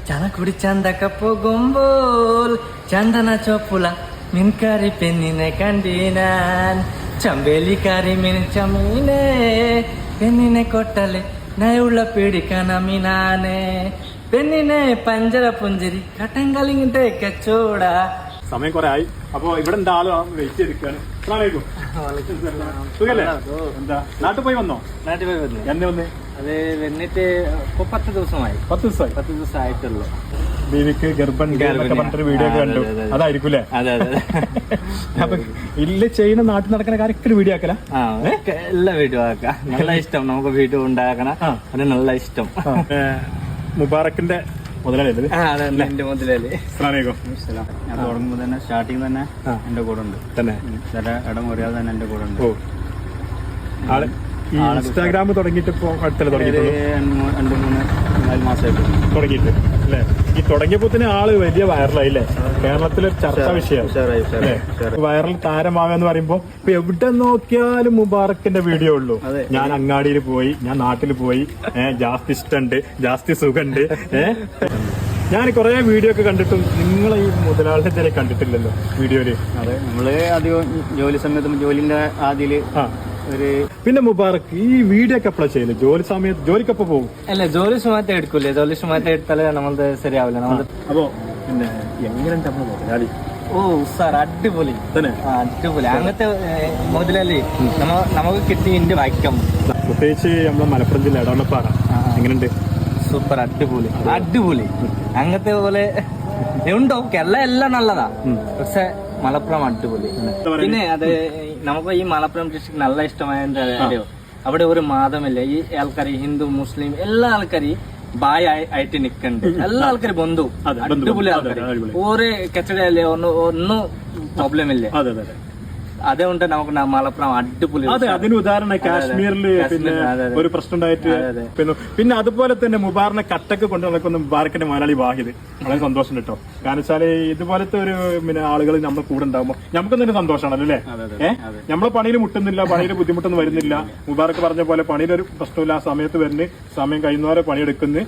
ചനക്കുടി ചന്തക്കപ്പോകുമ്പോൾ ചന്ദന ചോപ്പുല മിൻകാരി പെണ്ണിനെ കണ്ടീനാൻ ചമ്പേലിക്കാരി മിനിച്ചമീനെ പെണ്ണിനെ കൊട്ടലെ നയുള്ള പിടിക്കണമിനാനെ പെണ്ണിനെ പഞ്ചര പുഞ്ചിരി കട്ടൻ കളിങ്ങിട്ട് കച്ചോട. സമയം കുറെ ആയി. അപ്പൊ ഇവിടെ എന്താ ആള് വെയിറ്റ് ചെയ്തിരിക്കാണ്. സുഖല്ലേ? എന്താ നാട്ടിൽ പോയി വന്നോ? നാട്ടിൽ പോയി വന്നു. എന്നെ വന്ന് അത് വന്നിട്ട് ഇപ്പൊ 10 ദിവസമായി. 10 ദിവസമായി. 10 ദിവസം ആയിട്ടുള്ളൂ. ബീവിക്ക് ഗർഭൻ പറഞ്ഞിട്ട് വീഡിയോ ഒക്കെ കണ്ടു. അതായിരിക്കൂലേ? അതെ അതെ. അപ്പൊ ഇല്ല ചെയ്യുന്ന നാട്ടിൽ നടക്കുന്ന കാര്യത്തിൽ വീഡിയോ ആക്കല? എല്ലാ വീഡിയോ ആക്കാം. നല്ല ഇഷ്ടം നമുക്ക് വീഡിയോ ഉണ്ടാക്കണം. അത് നല്ല ഇഷ്ടം. മുബാറക്കിന്റെ മുതലാളി എന്റെ മുതലാളി. ഞാൻ തുടങ്ങുമ്പോ തന്നെ സ്റ്റാർട്ടിങ് തന്നെ എന്റെ കൂടെ ഉണ്ട് തന്നെ. ചില ഇടം കുറയാതെ തന്നെ എന്റെ കൂടെ ഉണ്ട്. ഈ ഇൻസ്റ്റാഗ്രാം തുടങ്ങിയിട്ട് ഇപ്പൊ അടുത്തല്ലേ തുടങ്ങിയിട്ട്? 2-3 മാസമായിട്ട് തുടങ്ങിയിട്ട് അല്ലേ? ഈ തുടങ്ങിയപ്പോ തന്നെ ആള് വലിയ വൈറലായില്ലേ? കേരളത്തിലൊരു ചർച്ചാ വിഷയമാണ്. വൈറൽ താരമാകാന്ന് പറയുമ്പോ ഇപ്പൊ എവിടെ നോക്കിയാലും മുബാറക്കിന്റെ വീഡിയോ ഉള്ളൂ. ഞാൻ അങ്ങാടിയിൽ പോയി, ഞാൻ നാട്ടിൽ പോയി, ജാസ്തി ഇഷ്ടണ്ട്, ജാസ്തി സുഖണ്ട്. ഞാൻ കുറെ വീഡിയോ ഒക്കെ കണ്ടിട്ടും നിങ്ങളെ ഈ മുതലാളിനെ തന്നെ കണ്ടിട്ടില്ലല്ലോ വീഡിയോയില്. അതെ, നമ്മള് അധികം ജോലി സമയത്ത് ജോലിന്റെ ആദ്യയില് പിന്നെ മുബാറക്ക് ഈ വീഡിയോ ഒക്കെ എപ്പോഴാണ് ചെയ്യുന്നത്? ജോലി സമയത്ത് ജോലിക്കൊപ്പം പോകും അല്ല? ജോലി സമയത്ത് എടുക്കൂലേ? ജോലി സമയത്ത് എടുത്താലേ നമ്മളത് ശരിയാവില്ല. അപ്പൊ പിന്നെ എങ്ങനെയുണ്ട് നമ്മൾ മുതലാളി? ഓ സാർ, അടിപൊളി തന്നെ. അടിപൊളി. അങ്ങനത്തെ മുതലാളി നമുക്ക് കിട്ടി എന്റെ വായിക്കാം. പ്രത്യേകിച്ച് നമ്മളെ മലപ്പുറം ജില്ല എടവണ്ണപ്പാറ എങ്ങനെയുണ്ട്? സൂപ്പർ, അടിപൊളി അടിപൊളി. അങ്ങനത്തെ പോലെ ഉണ്ടോ? കേരള എല്ലാം നല്ലതാ, പക്ഷെ മലപ്പുറം അടിപൊളി. പിന്നെ അത് നമുക്ക് ഈ മലപ്പുറം ഡിസ്ട്രിക്ട് നല്ല ഇഷ്ടമായ അറിയോ? അവിടെ ഒരു മതമില്ല. ഈ ആൾക്കാർ ഹിന്ദു മുസ്ലിം എല്ലാ ആൾക്കാരും ബായ് ആയിട്ട് നിൽക്കുന്നുണ്ട്. എല്ലാ ആൾക്കാരും ബന്ധു അടിപൊളി ആൾക്കാർ. ഓരോ കച്ചടയല്ലേ, ഒന്നും പ്രോബ്ലം ഇല്ല. അതുകൊണ്ട് നമുക്ക് മലപ്പുറം അടിപൊളി. അതെ, അതിന് ഉദാഹരണം കാശ്മീരില് പിന്നെ ഒരു പ്രശ്നം ഉണ്ടായിട്ട് പിന്നെ അതുപോലെ തന്നെ മുബാറിനെ കട്ടക്ക് കൊണ്ടു നടക്കുന്ന മുബാറക്കിന്റെ മലയാളി വാഹിദ്. വളരെ സന്തോഷം കേട്ടോ. കാരണം വെച്ചാല് ഇതുപോലത്തെ ഒരു പിന്നെ ആളുകൾ നമ്മൾ കൂടെ ഉണ്ടാകുമ്പോ നമുക്ക് തന്നെ സന്തോഷമാണല്ലോ അല്ലേ? നമ്മളെ പണിയിൽ മുട്ടുന്നില്ല, പണിയിൽ ബുദ്ധിമുട്ടൊന്നും വരുന്നില്ല. മുബാറക്ക് പറഞ്ഞ പോലെ പണിയിലൊരു പ്രശ്നമില്ല, ആ സമയത്ത് വരുന്ന സമയം കഴിയുന്നവരെ പണിയെടുക്കുന്നു.